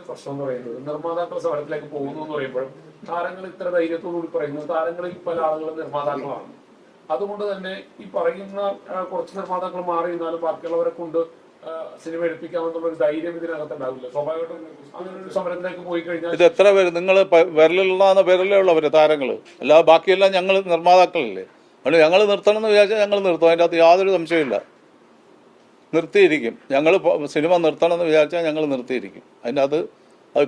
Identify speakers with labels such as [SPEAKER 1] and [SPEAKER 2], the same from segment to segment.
[SPEAKER 1] പ്രശ്നം എന്ന് പറയുന്നത് നിർമ്മാതാക്കൾ സമരത്തിലേക്ക് പോകുന്നു എന്ന് പറയുമ്പോഴും താരങ്ങൾ ഇത്ര ധൈര്യത്തോടുകൂടി പറയുന്നത് താരങ്ങളിൽ പല ആളുകളും നിർമ്മാതാക്കളാണ്. അതുകൊണ്ട് തന്നെ ഈ പറയുന്ന കുറച്ച് നിർമ്മാതാക്കൾ മാറി നിന്നാലും ബാക്കിയുള്ളവരെ കൊണ്ട് സിനിമ എടുപ്പിക്കാമെന്നുള്ള ഒരു ധൈര്യം ഇതിനകത്തുണ്ടാവില്ല. സ്വാഭാവികമായിട്ടും അങ്ങനെ ഒരു സമരത്തിലേക്ക് പോയി കഴിഞ്ഞാൽ
[SPEAKER 2] ഇത് എത്ര പേര് നിങ്ങൾ വിരലിലുള്ളതെന്ന പേരല്ലേ ഉള്ളവര് താരങ്ങള്, അല്ലാതെ ബാക്കിയെല്ലാം ഞങ്ങൾ നിർമ്മാതാക്കളല്ലേ. അതുകൊണ്ട് ഞങ്ങൾ നിർത്തണം എന്ന് വിചാരിച്ചാൽ ഞങ്ങൾ നിർത്തും, അതിൻ്റെ അകത്ത് യാതൊരു സംശയമില്ല. നിർത്തിയിരിക്കും. ഞങ്ങൾ സിനിമ നിർത്തണം എന്ന് വിചാരിച്ചാൽ ഞങ്ങൾ നിർത്തിയിരിക്കും. അതിൻ്റെ അത്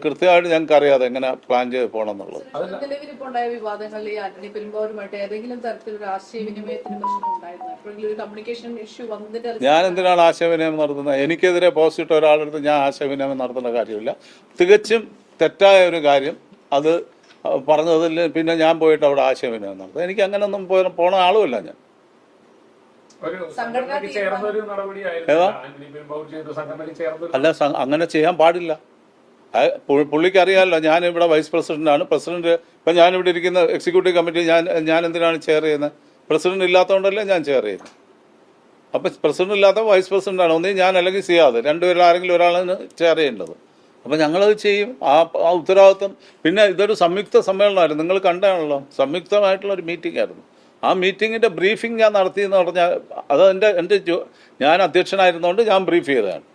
[SPEAKER 2] കൃത്യമായിട്ട് ഞങ്ങൾക്ക് അറിയാതെ എങ്ങനെ പ്ലാൻ ചെയ്ത് പോകണം എന്നുള്ളത്.
[SPEAKER 3] നിലവിലിപ്പോണ്ടായ വിവാദങ്ങളിൽ ആന്റണി പെരുമ്പാവൂരുമായിട്ട് ഏതെങ്കിലും തരത്തിലൊരു ആശയവിനിമയത്തിന് പ്രശ്നം ഉണ്ടായിരുന്നു? എപ്പോഴെങ്കിലും ഒരു കമ്മ്യൂണിക്കേഷൻ ഇഷ്യൂ വന്നതിന്റെ
[SPEAKER 2] ഞാൻ എന്തിനാണ് ആശയവിനിമയം നടത്തുന്നത്? എനിക്കെതിരെ പോസ്റ്റ് ഒരാളെടുത്ത് ഞാൻ ആശയവിനിമയം നടത്തേണ്ട കാര്യമില്ല. തികച്ചും തെറ്റായ ഒരു കാര്യം അത് പറഞ്ഞതിൽ പിന്നെ ഞാൻ പോയിട്ട് അവിടെ ആശയവിനിമയം നടത്തും. എനിക്ക് അങ്ങനെയൊന്നും പോണ ആളുമല്ല ഞാൻ. അല്ല, അങ്ങനെ ചെയ്യാൻ പാടില്ല. പുള്ളിക്ക് അറിയാമല്ലോ ഞാൻ ഇവിടെ വൈസ് പ്രസിഡന്റാണ്. പ്രസിഡന്റ് ഇപ്പം ഞാനിവിടെ ഇരിക്കുന്ന എക്സിക്യൂട്ടീവ് കമ്മിറ്റി ഞാൻ എന്തിനാണ് ചെയർ ചെയ്യുന്നത്? പ്രസിഡന്റ് ഇല്ലാത്തതുകൊണ്ടല്ലേ ഞാൻ ചെയർ ചെയ്യുന്നത്. അപ്പം പ്രസിഡന്റ് ഇല്ലാത്ത വൈസ് പ്രസിഡന്റാണ് ഒന്നീ ഞാൻ അല്ലെങ്കിൽ ചെയ്യാതെ രണ്ടുപേരിൽ ആരെങ്കിലും ഒരാളാണ് ചെയർ ചെയ്യേണ്ടത്. അപ്പം ഞങ്ങളത് ചെയ്യും. ആ ഉത്തരവാദിത്വം. പിന്നെ ഇതൊരു സംയുക്ത സമ്മേളനമായിരുന്നു, നിങ്ങൾ കണ്ടാണല്ലോ. സംയുക്തമായിട്ടുള്ള ഒരു മീറ്റിംഗ് ആയിരുന്നു. ആ മീറ്റിങ്ങിൻ്റെ ബ്രീഫിംഗ് ഞാൻ നടത്തിയെന്ന് പറഞ്ഞാൽ അത് എൻ്റെ ഞാൻ അധ്യക്ഷനായിരുന്നതുകൊണ്ട് ഞാൻ ബ്രീഫ് ചെയ്തതാണ്.